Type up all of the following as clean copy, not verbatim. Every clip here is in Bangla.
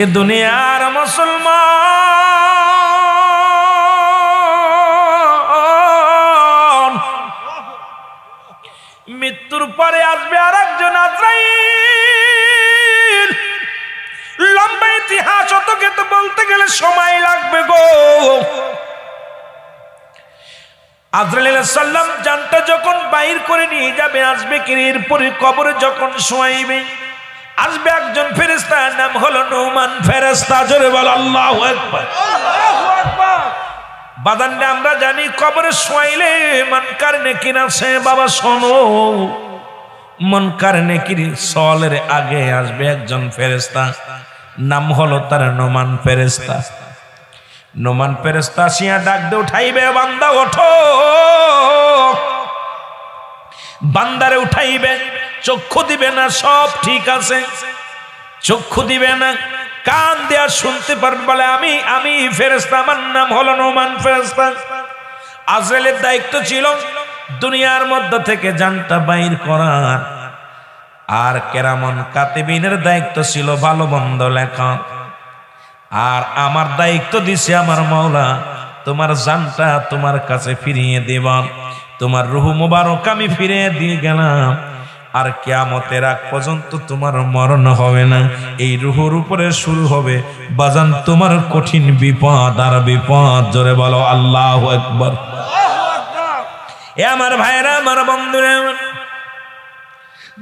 দুনিয়ার মুসলমান মৃত্যুর পরে আসবে আরেকজন আজরাইল। লম্বা ইতিহাস, অতকে তো বলতে গেলে সময় লাগবে গো। আজরাইল আলাইহিস সালাম জানটা যখন বাইর করে নিয়ে যাবে, আসবে কিরির পরে কবরে যখন শোয়াইবে, আসবে একজন ফেরেশতা, নাম হলো নুমান ফেরেশতা। জোরে বল আল্লাহু আকবার। বাদানটা আমরা জানি কবরে শোয়াইলে মনকার নেকির আছে। বাবা শোনো, মনকার নেকির সওয়ালের আগে আসবে একজন ফেরেশতা, নাম হলো তার নুমান ফেরেশতা। নুমান ফেরেশতা আসিয়া ডাক দে উঠাইবে, বান্দা ওঠো। বান্দারে উঠাইবে, চক্ষু দিবে না, সব ঠিক আছে, চক্ষু দিবে না, কান দেয়া শুনতে পারবে, বলে আমি ফেরেশতা, আমার নাম হলো নুমান ফেরেশতা। আজরাইলের দায়িত্ব ছিল দুনিয়ার মধ্য থেকে জানটা বাইর করার, আর কেরামন কাতিবিনের দায়িত্ব ছিল ভালো মন্দ লেখা। আর আমার দায়িত্ব দিছে আমার মাওলা, তোমার জানটা তোমার কাছে ফিরিয়ে দেবা। তোমার রূহ মুবারক আমি ফিরিয়ে দিয়ে গেলাম, আর কিয়ামতের আগ পর্যন্ত তোমার মরণ হবে না। এই রূহের উপরে শুরু হবে বাজান তোমার কঠিন বিপদ আর বিপদ। জোরে বলো আল্লাহু আকবার। এ আমার ভাইরা, আমার বন্ধুরা,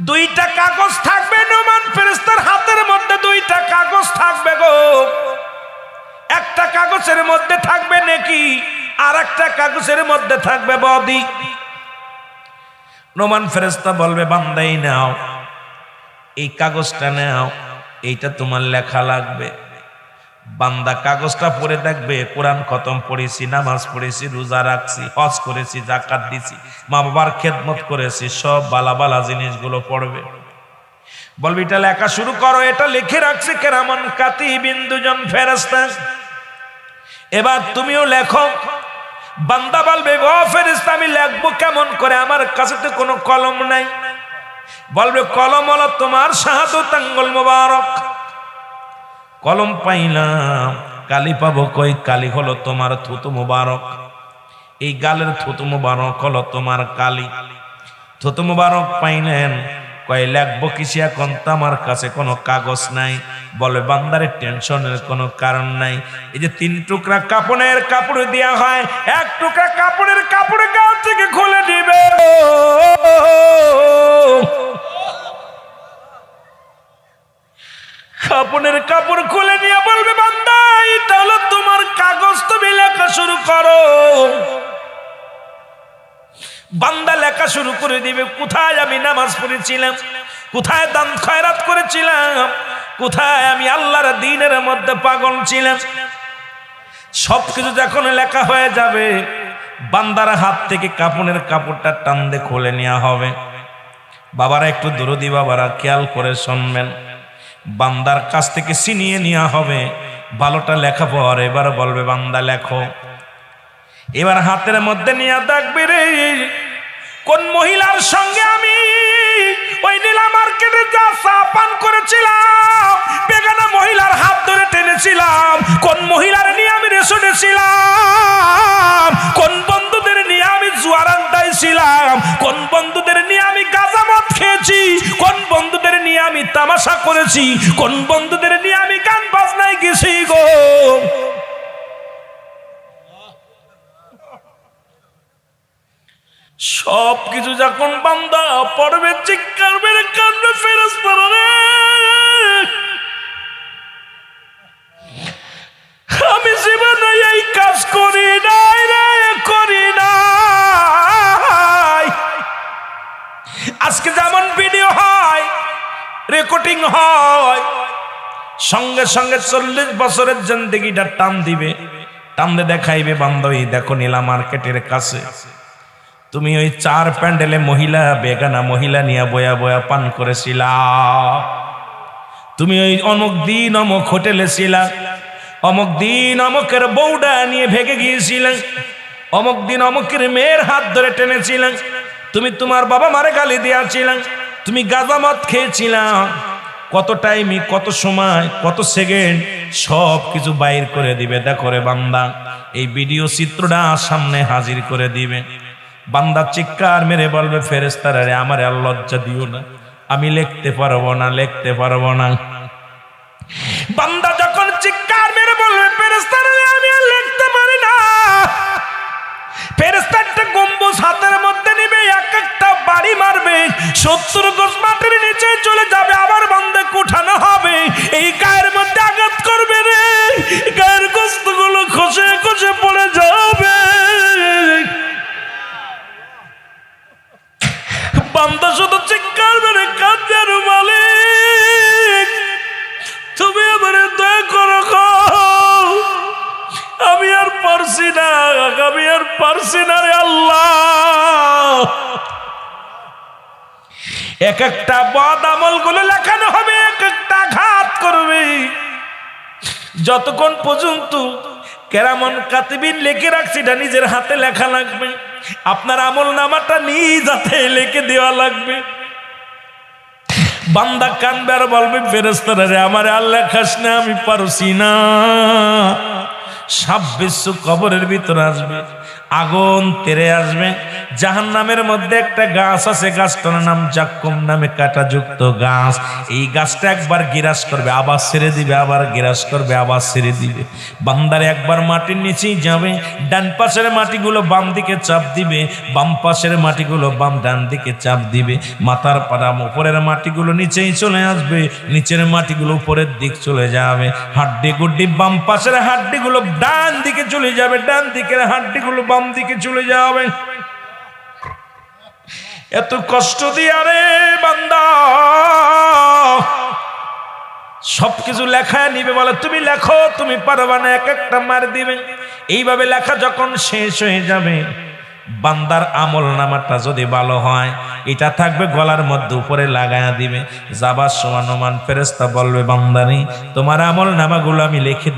দুইটা কাগজ থাকবে নুমান ফেরেশতার হাতের মধ্যে, দুইটা কাগজ থাকবে গো। একটা কাগজের মধ্যে থাকবে নেকি, আর একটা কাগজের মধ্যে থাকবে বদি। নুমান ফেরেশতা বলবে, বান্দাই নাও, এই কাগজটা নাও, এইটা তোমার লেখা লাগবে। বান্দা কাগজটা পড়ে দেখবে, কোরআন খতম পড়েছি, নামাজ পড়েছি, রোজা রাখছি, হজ করেছি, যাকাত দিছি, মা বাবার খেদমত করেছি, সব বালা বালা জিনিসগুলো পড়বে। বলবি এটা লেখা শুরু করো। এটা লিখে রাখছে কেরামান কাতিবিন, দুজন ফেরেশতা। এবার তুমিও লেখো। বান্দা বলবে, ও ফেরেশতা আমি লিখবো কেমন করে, আমার কাছে তো কোনো কলম নাই। বলবে, কলম হলো তোমার শাহাদাত আঙ্গুল মুবারক। কলম পাইলাম, কালি পাবো কই? কালি হলো তোমার থুতু মুবারক। এই গালের থুতু মুবারক হলো তোমার কালি। থুতু মুবারক পাইলেন, কয় লিখবো কিসে, এখন তো আমার কাছে কোনো কাগজ নাই। বলে, বান্দারের টেনশনের কোনো কারণ নাই। এই যে 3 টুকরা কাপড়ের কাপড় দেয়া হয়, 1 টুকরা কাপড়ের কাপড় গা থেকে খুলে দিবে। কাপড়ের কাপড় খুলে নিয়ে বলবে, বান্দা এটা হলো তোমার কাগজ, তুমি লেখা শুরু করো। বান্দা লেখা শুরু করে দিবে। কোথায় আমি নামাজ পড়েছিলাম, কোথায় দান খয়রাত করেছিলাম, কোথায় আমি আল্লাহর দ্বীনের মধ্যে পাগল ছিলাম, সবকিছু যখন লেখা হয়ে যাবে, বান্দার হাত থেকে কাপড়ের কাপড়টা টান দিয়ে খুলে নেওয়া হবে। বাবারা একটু দরদি, বাবারা খেয়াল করে শুনবেন। বান্দার কাছ থেকে ছিনিয়ে নেওয়া হবে ভালোটা লেখা পর। এবার বলবে, বান্দা লেখো। এবার হাতের মধ্যে নিয়ে দেখবে রে, কোন মহিলার সঙ্গে আমি ওই নীলা মার্কেটে যা চা পান করেছিলাম, বেগানা মহিলার হাত ধরে টেনেছিলাম, কোন মহিলার নিয়ে আমি রেস্টুরেন্টে ছিলাম, কোন বন্ধুদের নিয়ে আমি জুয়ার আড্ডায় ছিলাম, কোন বন্ধুদের নিয়ে আমি গাঁজা মদ খেয়েছি, কোন বন্ধুদের নিয়ে আমি তামাশা করেছি, কোন বন্ধুদের নিয়ে আমি গান বাজনায় গেছি গো। সব কিছু যখন বান্দা পড়বে, চিৎকার মেরে কাঁদবে, ফেরেশতারা রে আমি জীবনে এই কাজ করি নাই রে, করি নাই। আজকে যেমন ভিডিও হয়, রেকর্ডিং হয়, সঙ্গে সঙ্গে 40 বছরের জিন্দেগিটা টান দিবে, টান দিয়ে দেখাইবে, বান্ধবী দেখো নীলা মার্কেটের কাছে তুমি ওই 4 প্যান্ডেলে মহিলা, বেগানা মহিলা নিয়ে বয়া বয়া পান করেছিলা, তুমি ওই অমুক দিন অমুক হোটেলে ছিলা, অমুক দিন অমুকের বউডা নিয়ে ভেগে গিয়েছিলেন, অমুক দিন অমুকের মেয়ের হাত ধরে টেনেছিলেন, তুমি তোমার বাবা মারে গালি দিয়েছিলেন, তুমি গাঁজা মদ খেয়েছিলাম, কত টাইমে, কত সময়, কত সেকেন্ড সব কিছু বাইর করে দিবে। দেখো রে বান্দা, এই ভিডিও চিত্রটা সামনে হাজির করে দিবে। বান্দা চিৎকার মেরে বলবে, ফেরেশতারা রে আমারে আর লজ্জা দিও না, আমি লিখতে পারবো না, লিখতে পারবো না। বান্দা যখন চিৎকার মেরে বলবে, ফেরেশতারা রে আমি আর লিখতে পারি না, ফেরেশতা একটা গম্বুজ হাতের মধ্যে নিবে, এক একটা বাড়ি মারবে, 70 গজ মাটির নিচে চলে যাবে, আবার বান্দাকে উঠানো হবে, এই গায়ের মধ্যে আঘাত করবে রে, গায়ের গোশতগুলো খসে খসে পড়ে যাবে। বান্দা শুধু চিৎকার মেরে কাঁদবে, আর মালিক তুমি আমারে দয়া করো, আমি আর পারছি না, আমি আর পারছি না রে আল্লাহ। এক একটা বদ আমল গুলো লেখানো হবে, এক একটা আঘাত করবে, যতক্ষণ পর্যন্ত কেরামন কাতিবিন লিখে রাখছি এটা নিজের হাতে লেখা লাগবে, আপনার আমল নামাটা নিজ হাতে লিখে দেওয়া লাগবে। বান্দা কানবে আর বলবে, ফেরেশতারা রে আমারে আর লেখাস না, আমি পারছি না। 26 কবরের ভিতরে আসবে, আগুন তেরে আসবে, জাহান্নামের মধ্যে একটা গাছ আছে, গাছটার নাম জাক্কুম নামে কাঁটাযুক্ত গাছ। এই গাছটা একবার গিরাস করবে, আবার ছেড়ে দিবে, আবার গিরাস করবে, আবার ছেড়ে দিবে। বান্দারে একবার মাটির নিচেই যাবে, ডান পাশের মাটিগুলো বাম দিকে চাপ দিবে, বাম পাশের মাটিগুলো ডান দিকে চাপ দিবে, মাথার পাড়া উপরের মাটিগুলো নিচেই চলে আসবে, নিচের মাটিগুলো উপরের দিক চলে যাবে, হাড্ডি গুড্ডি বাম পাশের হাড্ডিগুলো ডান দিকে চলে যাবে, ডান দিকের হাড্ডিগুলো বাম দিকে চলে যাবে। এত কষ্ট দিয়া রে বান্দা সবকিছু লেখায় নিবে, বলে তুমি লেখো, তুমি পারবা না, এক একটা মার দিবে। এইভাবে লেখা যখন শেষ হয়ে যাবে, বান্দার আমল নামাটা যদি ভালো হয়, এটা থাকবে গলার মধ্যে, উপরে লাগায়া দিবে। যাবার সময় নোমান ফেরেশতা বলবে, বান্দানি তোমার আমল নামাগুলো আমি রেখে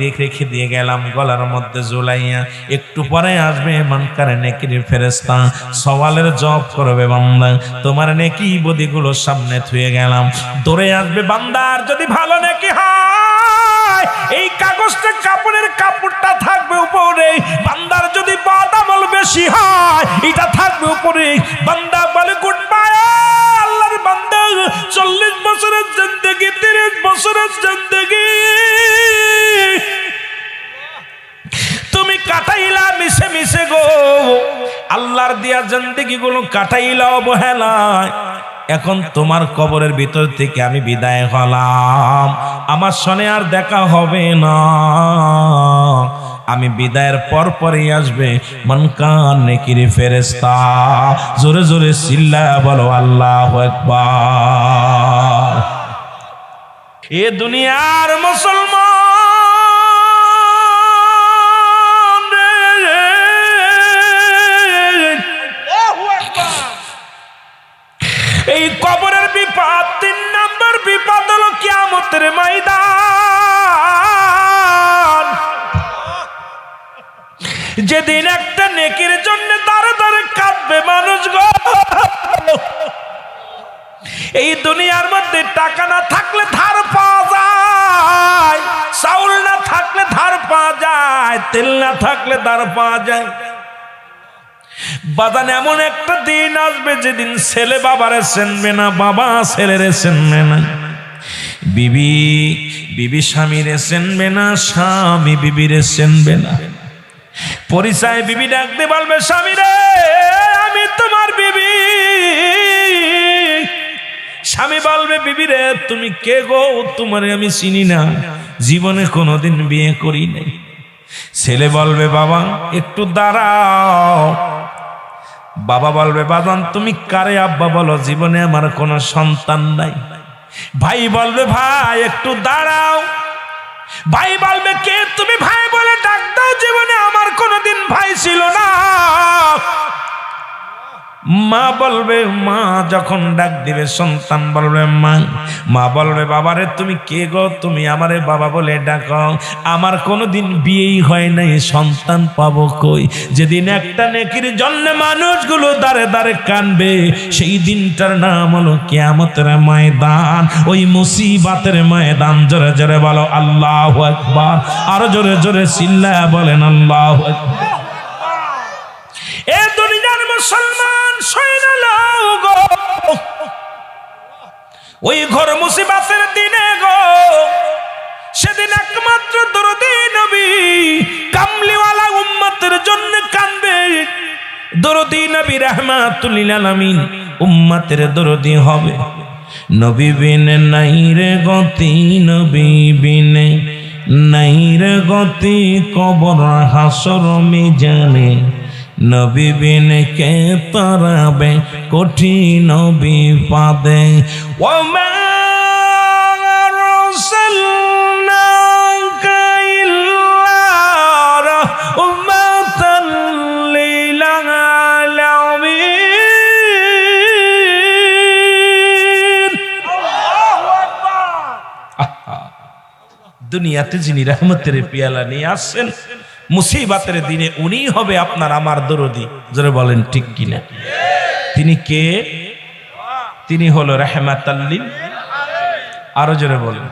দিয়ে গেলাম গলার মধ্যে ঝুলাইয়া। একটু পরে আসবে মানকারে নেকির ফেরেশতা, সওয়ালের জবাব করবে, বান্দা তোমার নেকি বদিগুলো সামনে থুয়ে গেলাম। দৌড়ে আসবে, বান্দার যদি ভালো নেকি হয়, এই কাগজটা কাপড়ের কাপড়টা থাকবে উপরে, বান্দার যদি বদ আমল বেশি হয়, এটা থাকবে উপরে। বান্দা বলে, গুড বাই আল্লাহর বান্দা, 40 বছরের জিন্দেগি, 30 বছরের জিন্দেগি তুমি কাটাইলা মিশে মিশে গো, আল্লাহর দিয়া জিন্দেগি গুলো কাটাইলা অবহেলায়। এখন তোমার কবরের ভিতর থেকে আমি বিদায় হলাম, আমার সনে আর দেখা হবে না। আমি বিদায়ের পর পরই আসবে মানকান নেকির ফেরেশতা। জোরে জোরে চিল্লায়া বলো আল্লাহু আকবার। এ দুনিয়ার মুসলমান এই কবরের বিপদ, 3 নম্বর বিপদ হলো কিয়ামতের ময়দান। যেদিন একটা নেকির জন্য দাঁড়ে দাঁড়ে কাঁদবে মানুষ গো। এই দুনিয়ার মধ্যে টাকা না থাকলে ধার পাওয়া যায়, চাউল না থাকলে ধার পাওয়া যায়, তেল না থাকলে ধার পাওয়া যায়। বাদান এমন একটা দিন আসবে যেদিন ছেলে বাবারে চেনবে না, বাবা ছেলেরে চেনবে না, বিবি স্বামীরে চেনবে না, স্বামী বিবিরে চেনবে না। পরিচয় বিবি ডাকতে বলবে, স্বামী রে আমি তোমার বিবি। স্বামী বলবে, বিবি রে তুমি কে গো, তোমারে আমি চিনি না, জীবনে কোনোদিন বিয়ে করি নাই। ছেলে বলবে, বাবা একটু দাঁড়াও। বাবা বলবে, বাজান তুমি কারে আব্বা বলো, জীবনে আমার কোনো সন্তান নাই। ভাই বলবে, ভাই একটু দাঁড়াও। ভাই বলবে, কে তুমি ভাই বলে ডাক দাও, জীবনে আমার কোনোদিন ভাই ছিল না। মা বলবে, মা যখন ডাক দিবে সন্তান বলবে মা, মা বলবে বাবারে তুমি কে গো, তুমি আমারে বাবা বলে ডাকো, আমার কোনোদিন বিয়েই হয় নাই, সন্তান পাবো কই? যেদিন একটা নেকির জন্য মানুষগুলো দাঁড়ে দাঁড়ে কানবে, সেই দিনটার নাম হলো কিয়ামতের ময়দান, ওই মুসিবতের ময়দান। জোরে জোরে বলো আল্লাহু আকবার, আরো জোরে জোরে চিল্লায়া বলেন আল্লাহু আকবার। এ দুনিয়ার মুসলমান শোনো লাও গো, ওই ঘর মুসিবতের দিনে গো, সেদিন একমাত্র দরদি নবী কামলিওয়ালা উম্মতের জন্য কাঁদবে। দরদি নবী রাহমাতুল লিল আলামিন উম্মতের দরদি হবে। নবী বিনে নাই রে গতি, নবী বিনে নাই রে গতি, কবর হাসর মিজানে, নবী বিনে কে তারাবে কঠিন বিপদে। ওমা আরসালনাকা ইল্লা রাহমাতাল লিল আলামিন। আল্লাহু আকবার। দুনিয়াতে যিনি রহমতের পেয়ালা নিয়ে আসছেন, মুসিবতের দিনে উনি হবে আপনার আমার দরদি। জোরে বলেন ঠিক কিনা? তিনি কে? তিনি হলো রাহমাতাল লিল, আরো জোরে বলেন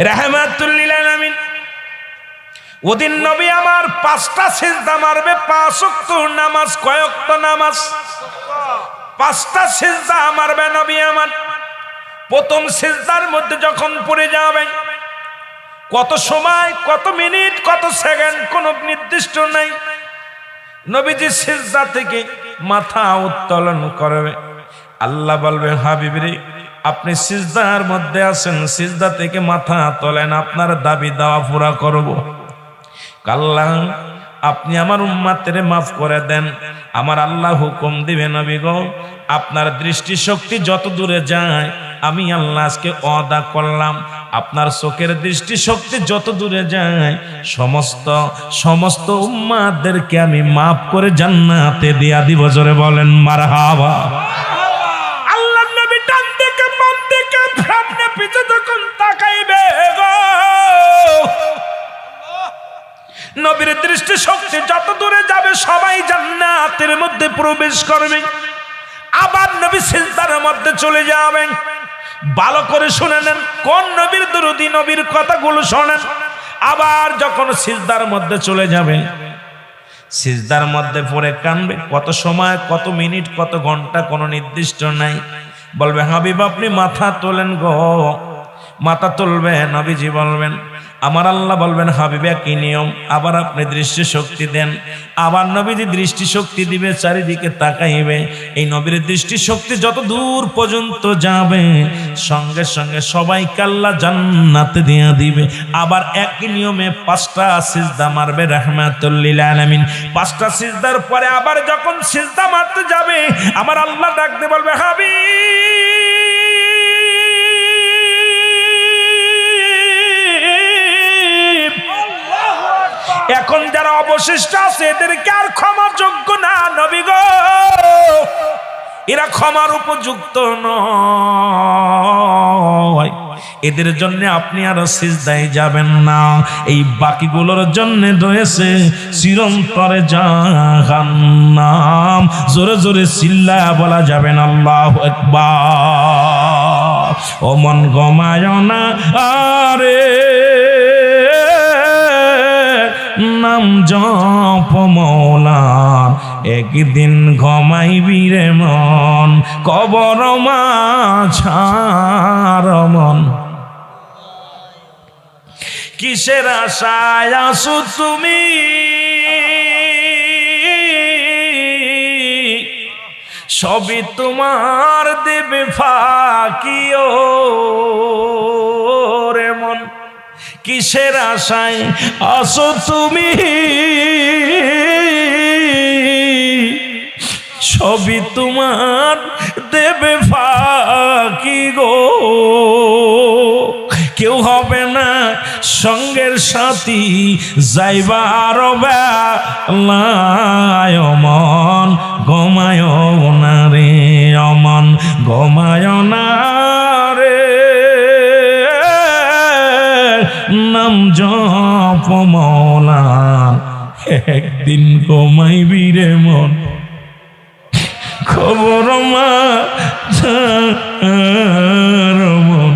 রাহমাতুল লিল আলামিন। ওদিন নবী আমার 5টা সিজদা মারবে, 5 ওয়াক্ত নামাজ। কয় ওয়াক্ত নামাজ? 5টা সিজদা মারবে নবী আমার। প্রথম সিজদার মধ্যে যখন পড়ে যাবেন, কত সময়, কত মিনিট, কত সেকেন্ড কোনো নির্দিষ্ট নাই। নবীজি সিজদা থেকে মাথা উত্তোলন করবে। আল্লাহ বলবে হাবিবরে আপনি সিজদার মধ্যে আছেন, সিজদা থেকে মাথা তোলেন, আপনার দাবি দাওয়া পুরা করব। আল্লাহ আপনি আমার উম্মতের মাফ করে দেন। আমার আল্লাহ হুকুম দিবে নবী গো, আপনার দৃষ্টিশক্তি যত দূরে যায়, আমি আল্লাহ আজকে ওয়াদা করলাম আপনার চোখের দৃষ্টিশক্তি যত দূরে যায়, সমস্ত উম্মাদেরকে আমি মাফ করে জান্নাতে দিয়া দিব। জোরে বলেন মারহাবা। আল্লাহ নবী ডান দিকে বাম দিকে সামনে পিছে যখন তাকাইবে গো, নবীর দৃষ্টিশক্তি যত দূরে যাবে সবাই জান্নাতের মধ্যে প্রবেশ করবে। আবার নবী সিজদার মধ্যে চলে যাবেন। ভালো করে শুনে নেন, কোন নবীর দরুদি, নবীর কথাগুলো শোনেন। আবার যখন সিজদার মধ্যে চলে যাবে, সিজদার মধ্যে পড়ে কানবে। কত সময়, কত মিনিট, কত ঘন্টা কোনো নির্দিষ্ট নাই। বলবে হাবিব আপনি মাথা তোলেন গো, মাথা তুলবে। নবীজি বলবেন, আমার আল্লাহ বলবেন হাবিব একই নিয়ম, আবার আপনি দৃষ্টি শক্তি দেন। আবার নবীজি দৃষ্টি শক্তি দিবে, চারিদিকে তাকাইবে। এই নবীর দৃষ্টি শক্তি যত দূর পর্যন্ত যাবে, সঙ্গে সঙ্গে সবাইকে আল্লাহ জান্নাতে দিয়ে দিবে। আবার একই নিয়মে 5টা সিজদা মারবে রাহমাতুল লিল আলামিন। 5টা সিজদার পরে আবার যখন সিজদা মারতে যাবে, আমার আল্লাহ ডাকতে বলবে হাবিব এখন যারা অবশিষ্ট আছে এদেরকে আর ক্ষমার যোগ্য না নবী গো, এরা ক্ষমার উপযুক্ত নয়, এদের জন্য আপনি আর সিজদায় যাবেন না। এই বাকিগুলোর জন্য রয়েছে চিরন্তরে জাহান্নাম। জোরে জোরে চিল্লায়া বলা যাবেন আল্লাহু আকবার। ও মন গমায় না আরে, নাম জপ মৌলার, একদিন ঘমাইবি রে মন, কবর মাঝার মন। কিসের আশায় আসো তুমি, সবই তোমার দেবে ফাঁকি ও রে মন। কিসের আশায় আসো তুমি, সবই তোমার দেবে ফাঁকি গো। কেউ হবে না সঙ্গের সাথী, যাইবার বেলায় মন ঘুমায় না রে অমন ঘুমায় না রে নাম জপ মওলার একদিন ঘুমাইবি রে মন খবর মা মন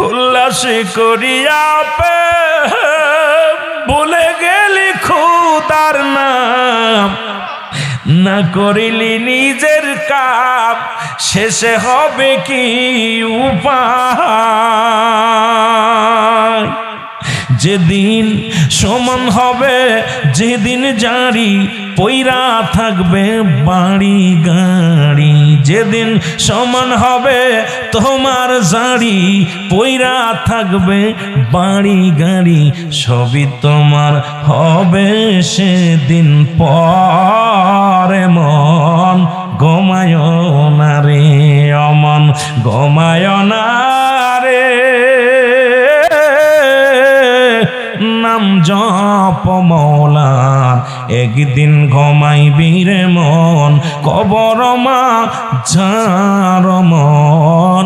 উল্লাসে করিয়া পে ভুলে গেলি খুদার নাম না করিলি নিজের কাম শেষে হবে কি উপায় যেদিন সমান হবে যেদিন জারি পইরা থাকবে বাড়ি গাড়ি যেদিন সমান হবে তোমার জারি পইরা থাকবে বাড়ি গাড়ি সবই তোমার হবে সেদিন পরে মন ঘুমায় না রে অমন ঘুমায় না রে নাম জপ মওলার একদিন ঘুমাইবি রে মন কবর মা যার মন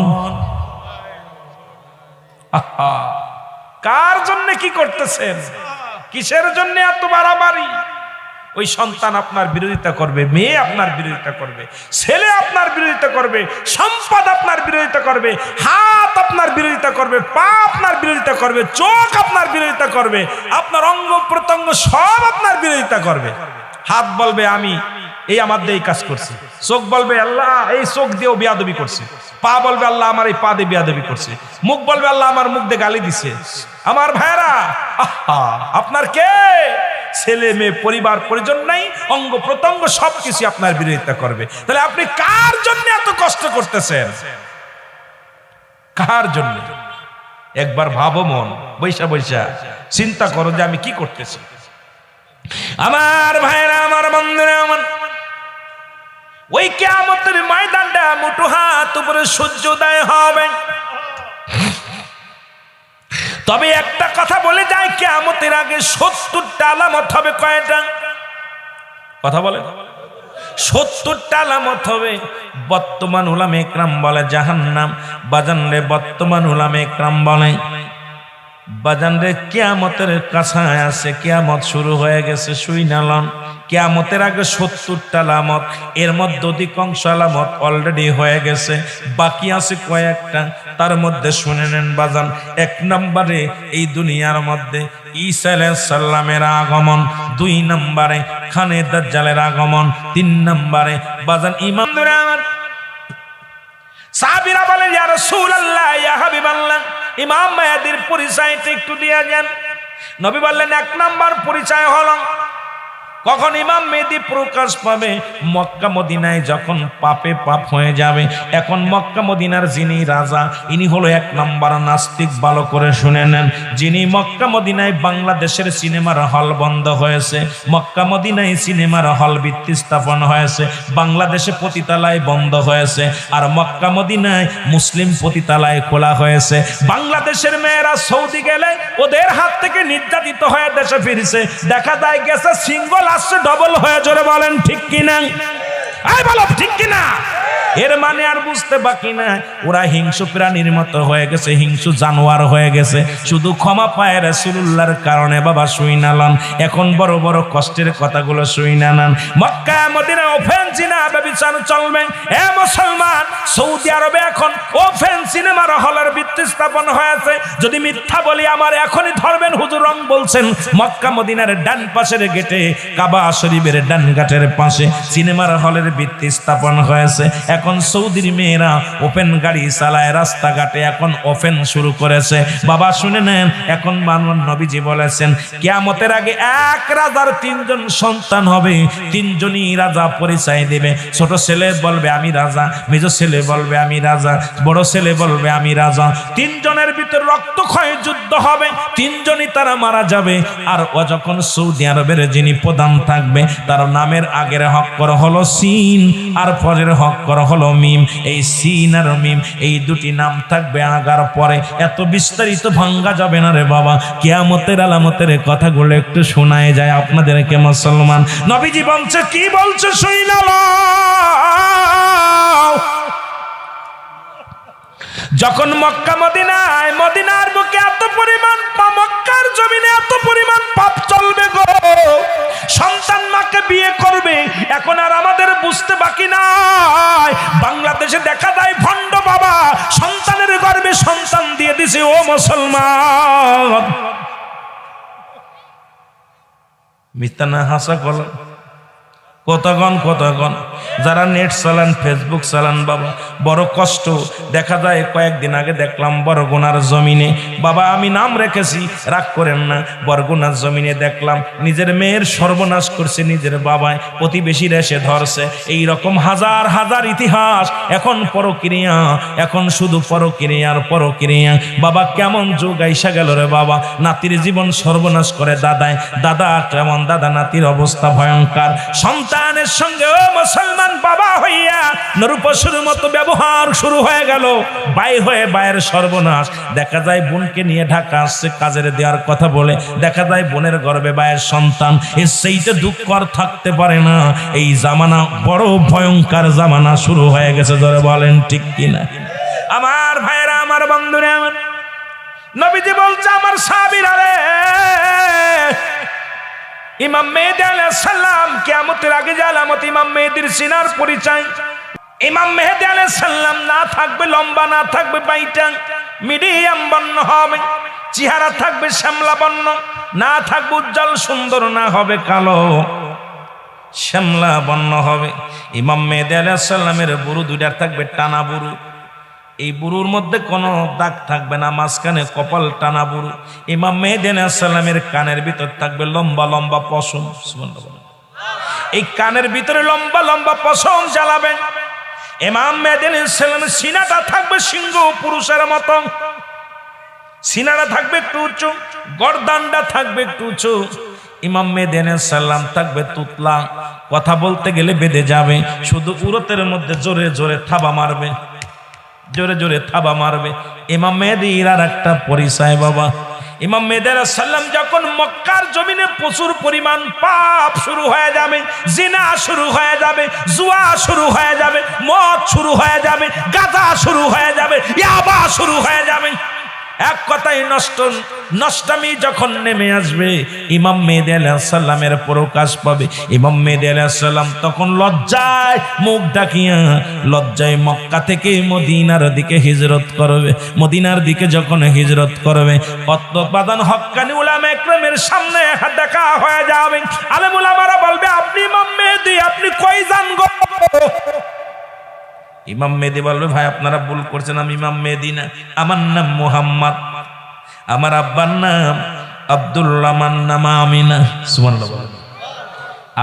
কার জন্য কি করতেছেন কিসের জন্য এত বাড়াবাড়ি ওই সন্তান আপনার বিরোধিতা করবে মেয়ে আপনার বিরোধিতা করবে ছেলে আপনার বিরোধিতা করবে সম্পদ আপনার বিরোধিতা করবে হাত আপনার বিরোধিতা করবে পা আপনার বিরোধিতা করবে চোখ আপনার বিরোধিতা করবে আপনার অঙ্গ প্রত্যঙ্গ সব আপনার বিরোধিতা করবে হাত বলবে আমি এই আমার দিয়ে এই কাজ করছি চোখ বলবে আল্লাহ এই চোখ দিয়েও বিয়াদবি করছে পা বলবে আল্লাহ আমার এই পা দিয়ে বিয়াদবি করছে মুখ বলবে আল্লাহ আমার মুখ দিয়ে গালি দিছে আমার ভাইরা আপনার কে ছেলে মেয়ে পরিবার পরিজন নাই অঙ্গ প্রত্যঙ্গ সবকিছু আপনার বিরোধিতা করবে তাহলে আপনি কার জন্য এত কষ্ট করতেছেন কার জন্য একবার ভাবো মন বৈশা বৈশা চিন্তা করো যে আমি কি করতেছি আমার ভাইরা আমার বন্ধুরা আমার ওই কিয়ামতের ময়দানটা মুঠো হাত উপরে সূর্যোদয় হবে তবে একটা কথা বলে যায় কিয়ামতের আগে 70টা আলামত হবে কয়টা কথা বলে 70টা আলামত হবে বর্তমান উলামা ইকরাম বলে জাহান্নাম বাজানরে বর্তমান উলামা ইকরাম বলে বাজানরে কিয়ামতের কাছায় আছে কিয়ামত শুরু হয়ে গেছে শুইনালন কিয়ামতের আগে 70টা আলামত এর মধ্যে অধিকাংশ আলামত অলরেডি হয়ে গেছে বাকি আছে কয়েকটা তার মধ্যে শুনে নেন বাজান এক নম্বরে এই দুনিয়ার মধ্যে ঈসা আলাইহিস সালামের আগমন 2 নম্বরে খানে দাজ্জালের আগমন 3 নম্বরে বাজান ইমামরা সাহাবীরা বলেন ইয়া রাসূলুল্লাহ ইয়া হাবিবাল্লাহ ইমাম মাহদীর পরিচয়টা একটু দিয়ে যান নবী বললেন 1 নম্বর পরিচয় হলো কখন ইমাম মেহেদী প্রকাশ পাবে মক্কা মদিনায় যখন পাপে পাপ হয়ে যাবে এখন মক্কা মদিনার যিনি রাজা ইনি হলো 1 নম্বর নাস্তিক ভালো করে শুনে নেন যিনি মক্কা মদিনায় বাংলাদেশের সিনেমার হল বন্ধ হয়েছে মক্কা মদিনায় সিনেমার হল ভিত্তি স্থাপন হয়েছে বাংলাদেশে পতিতালয় বন্ধ হয়েছে আর মক্কা মদিনায় মুসলিম পতিতালয় খোলা হয়েছে বাংলাদেশের মেয়েরা সৌদি গেলে ওদের হাত থেকে নির্যাতিত হয়ে দেশে ফিরেছে দেখা যায় গেছে সিঙ্গল আসছে ডবল হয়ে জোরে বলেন ঠিক কিনা এই বলো ঠিক কিনা এর মানে আর বুঝতে বাকি না ওরা হিংস্র প্রাণীর মতো হয়ে গেছে হিংস্র জানোয়ার হয়ে গেছে শুধু ক্ষমা পায় রাসূলুল্লাহর কারণে বাবা শুইনালাম এখন বড় বড় কষ্টের কথাগুলো শুইনালাম মক্কা মদিনা ওপেন জিনা ব্যভিচার চলবে এ মুসলমান সৌদি আরবে এখন ওপেন সিনেমার হলের ভিত্তি স্থাপন হয়েছে যদি মিথ্যা বলি আমার এখনই ধরবেন হুজুর রং বলছেন মক্কা মদিনার ডান পাশের গেটে কাবা শরীফের ডান ঘাটের পাশে সিনেমার হলের ভিত্তি স্থাপন হয়েছে এখন সৌদির মেয়েরা ওপেন গাড়ি চালায় রাস্তাঘাটে এখন ওপেন শুরু করেছে বাবা শুনে নেন এখন মানব নবীজি বলেছেন কিয়ামতের আগে এক রাজার 3 জন সন্তান হবে 3 জনই রাজা পরিচয় দেবে ছোট ছেলে বলবে আমি রাজা মেজ ছেলে বলবে আমি রাজা বড় ছেলে বলবে বলবে আমি রাজা। তিনজনের ভিতর রক্তক্ষয় যুদ্ধ হবে, তিনজনই তারা মারা যাবে। আর ও যখন সৌদি আরবের যিনি প্রধান থাকবে তার নামের আগের হক্কর হলো সিন আর পরের হক্কর হলো মিম। এই সিন আর মিম এই দুটি নাম থাকবে আগার পরে। এত বিস্তারিত ভাঙ্গা যাবে না রে বাবা, কিয়ামতের আলামতের কথাগুলো একটু শোনায় যায় আপনাদেরকে মুসলমান। নবীজি বলছে, কি বলছে শুইনা লও। যখন মক্কা মদিনায়, মদিনার বুকে এত পরিমাণ মক্কার জমিনে এত পরিমাণ পাপ চলবে গো, সন্তান মাকে বিয়ে করবে, এখন আর আমাদের বুঝতে বাকি নাই। বাংলাদেশে দেখা যায় ভণ্ড বাবা সন্তানের গর্ভে সন্তান দিয়ে দিছে। ও মুসলমান, মিথ্যা না হাসা কল কতক্ষণ কতক্ষণ। যারা নেট চালান, ফেসবুক চালান বাবা, বড় কষ্ট। দেখা যায় কয়েকদিন আগে দেখলাম বরগুনার জমিনে, বাবা আমি নাম রেখেছি রাগ করেন না, বরগুনার জমিনে দেখলাম নিজের মেয়ের সর্বনাশ করছে নিজের বাবায়, প্রতিবেশীরা এসে ধরছে। এই রকম হাজার হাজার ইতিহাস। এখন পরক্রিয়া, এখন শুধু পরক্রিয়ার পরক্রিয়া। বাবা কেমন যুগ আইসা গেল রে বাবা, নাতির জীবন সর্বনাশ করে দাদায়, দাদা কেমন দাদা নাতির অবস্থা ভয়ঙ্কর। সন্তানের সঙ্গে ও মুসলমান বাবা হইয়া নরপশুর মতো ব্যবহার শুরু হয়ে গেল, বাই হয়ে বায়ের সর্বনাশ। দেখা যায় বোনকে নিয়ে ঢাকা আসছে কাজের দেওয়ার কথা বলে, দেখা যায় বোনের গর্ভে বায়ের সন্তান। এর সেইটা দুঃখ আর থাকতে পারে না। এই জামানা বড় ভয়ঙ্কর জামানা শুরু হয়ে গেছে, ধরে বলেন ঠিক কিনা? আমার ভাইরা, আমার বন্ধুরা, আমার নবীজি বলছে আমার সাহাবীরা রে, ইমাম মেহেদী আলাইহিস সালাম কিয়ামতের আগে যে আলামত ইমাম মেহেদীর সিনার পরিচয়। ইমাম মেহেদী আলাইহিস সালাম না থাকবে লম্বা, না থাকবে বাইটা, মিডিয়াম বর্ণ হবে, চেহারা থাকবে শ্যামলা বর্ণ, না থাকবে উজ্জ্বল সুন্দর, না হবে কালো, শ্যামলা বর্ণ হবে। ইমাম মেহেদী আলাইহিস সালামের বুরু দুইটার থাকবে টানা বুরু, এই বুরুর মধ্যে কোনো দাগ থাকবে না, মাঝখানে কপাল টানা বুরু। ইমাম মেহেদী আলাইহিস সালামের কানের ভিতর থাকবে লম্বা লম্বা পশম, এই কানের ভিতরে লম্বা লম্বা পশম জ্বালাবেন। ইমাম মেহেদী আলাইহিস সালামের সিনাটা থাকবে সিংহ পুরুষের মতো, সিনাটা থাকবে একটু উঁচু, গর্দানটা থাকবে একটু উঁচু। ইমাম মেহেদী আলাইহিস সালাম থাকবে তুতলা, কথা বলতে গেলে বেঁধে যাবে, শুধু উরতের মধ্যে জোরে জোরে থাবা মারবে, জোরে জোরে থাবা মারবে। ইমাম মেহেদীর আর একটা পরিচয় বাবা, ইমাম মেহেদী আলাইহিস সালাম যখন মক্কার জমিনে প্রচুর পরিমাণ পাপ শুরু হয়ে যাবে, জিনা শুরু হয়ে যাবে, জুয়া শুরু হয়ে যাবে, মদ শুরু হয়ে যাবে, গাঁজা শুরু হয়ে যাবে, ইয়াবা শুরু হয়ে যাবে, এক কথাই নষ্টামি যখন নেমে আসবে, ইমাম মেহেদী আলাইহিস সালামের প্রকাশ পাবে। ইমাম মেহেদী আলাইহিস সালাম তখন লজ্জায় মুখ ঢাকিয়া, লজ্জায় মক্কা থেকে মদিনার দিকে হিজরত করবে। মদিনার দিকে যখন হিজরত করবে, অত্যবাদান হক্কানি উলামা ইকরামের সামনে দেখা হয়ে যাবে। আলেম উলামারা বলবে, আপনি ইমাম মেহেদী, আপনি কই যান গো? ইমাম মেহেদী বলবে, ভাই আপনারা ভুল করছেন, আমি ইমাম মেহেদী না, আমার নাম মুহাম্মদ, আমার আব্বার নাম আব্দুল্লাহ, আমার নাম আমিনা। সুবহানাল্লাহ বলেন।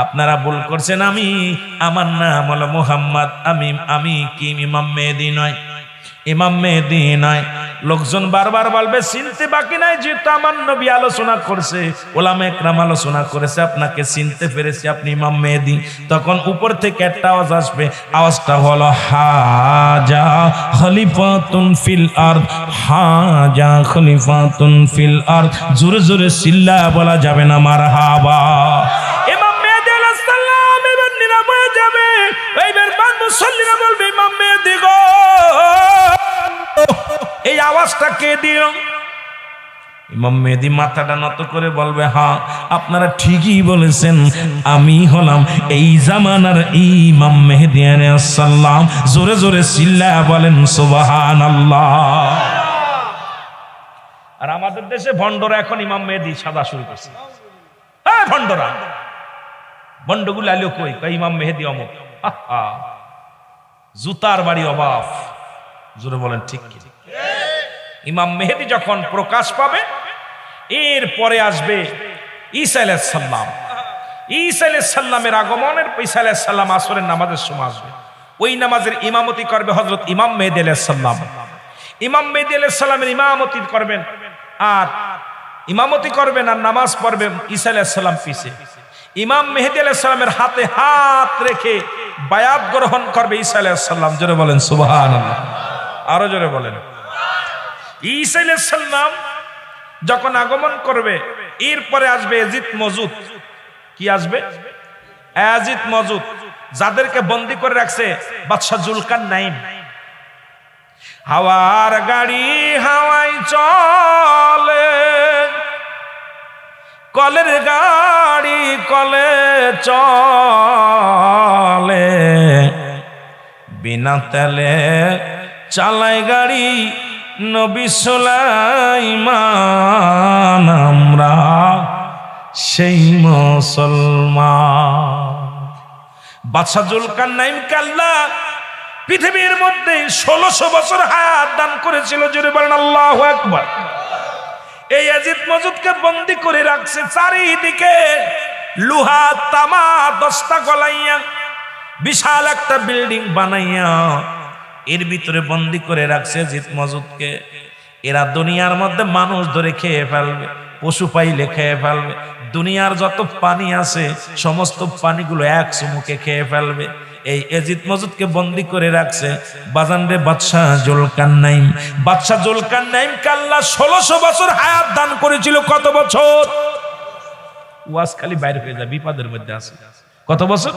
আপনারা ভুল করছেন, আমার নাম হলো মুহাম্মদ, আমি কি ইমাম মেহেদী নয়, ইমাম মেহেদী নয়। লোকজন বারবার বলবে চিনতে বাকি নাই, যেহেতু আমার নবী আলোচনা করছে, ওলামা ইকরাম আলোচনা করেছে, আপনাকে চিনতে পেরেছি, আপনি ইমাম মেহেদী। তখন উপর থেকে একটা আওয়াজ আসবে, আওয়াজটা হলো হাজা খলিফাতুন ফিল আরদ, হাজা খলিফাতুন ফিল আরদ। জোরে জোরে চিল্লা বলা যাবে না মারহাবা। ইমাম মেহেদী আলাইহিস সালাম এবার নীরব হয়ে যাবে, এইবার মুসল্লিরা বলবে, ইমাম মেহেদী গো, এই আওয়াজটা কে দিল? ইমাম মেহেদী মাথাটা নত করে বলবে, হ্যাঁ আপনারা ঠিকই বলেছেন, আমি হলাম এই জামানার ইমাম মেহেদী আলাইহিস সালাম। জোরে জোরে চিল্লায়া বলেন সুবহানাল্লাহ। আর আমাদের দেশে ভণ্ডরা এখন ইমাম মেহেদী সাদা শুরু করছে। হ্যাঁ ভণ্ডরা, ভণ্ডগুলো আলো কই, ইমাম মেহেদী অমুক, জুতার বাড়ি অবাফ। জোরে বলেন ঠিক কি? ইমাম মেহেদী যখন প্রকাশ পাবে, এর পরে আসবে ঈসা আলাইহিস সালাম। ঈসা আলাইহিস সালামের আগমনের, ঈসা আলাইহিস সালাম আসরের নামাজের সময় আসবে, ওই নামাজের ইমামতি করবে হযরত ইমাম মেহেদী আলাইহিস সালাম। ইমাম মেহেদী আলাইহিস সালামের ইমামতি করবেন আর নামাজ পড়বেন ঈসা আলাইহিস সালাম পিছে। ইমাম মেহেদী আলাইহিস সালামের হাতে হাত রেখে বায়াত গ্রহণ করবে ঈসা আলাইহিস সালাম। জোরে বলেন সুবহানাল্লাহ, আরো জোরে বলেন। ঈসা আলাইহিস সালাম যখন আগমন করবে, এরপরে আসবে ইয়াজিদ মওজুদ। কি আসবে? ইয়াজিদ মওজুদ, যাদেরকে বন্দী করে রাখছে বাদশা জুলকারনাইন। হাওয়ার গাড়ি হাওয়ায় চলে, কলের গাড়ি কলে চলে, বিনা তেলে চালায় গাড়ি নবী সুলাইমান। আমরা সেই মুসলমান। বাদশা জুলকারনাইনকে আল্লাহ পৃথিবীর মধ্যে 1600 বছর হায়াত দান করেছিল। জোরে বলেন আল্লাহু আকবার। এই ইয়াজিদ মওজুদকে বন্দী করে রাখছে, চারিদিকে লোহা তামা দস্তা গলাইয়া বিশাল একটা বিল্ডিং বানাইয়া এর ভিতরে বন্দী করে রাখছে ইয়াজিদ মওজুদকে। এরা দুনিয়ার মধ্যে মানুষ ধরে খেয়ে ফেলবে, পশু পাইলে খেয়ে ফেলবে, দুনিয়ার যত পানি আছে সমস্ত পানিগুলো এক চুমুকে খেয়ে ফেলবে। এই ইয়াজিদ মওজুদকে বন্দী করে রাখছে বাজান রে বাদশা জুলকারনাইন। বাদশা জুলকারনাইনকে আল্লাহ 1600 বছর হায়াত দান করেছিল। কত বছর? ওয়াজ খালি বাইরে হয়ে যায়, বিপদের মধ্যে আছে। কত বছর?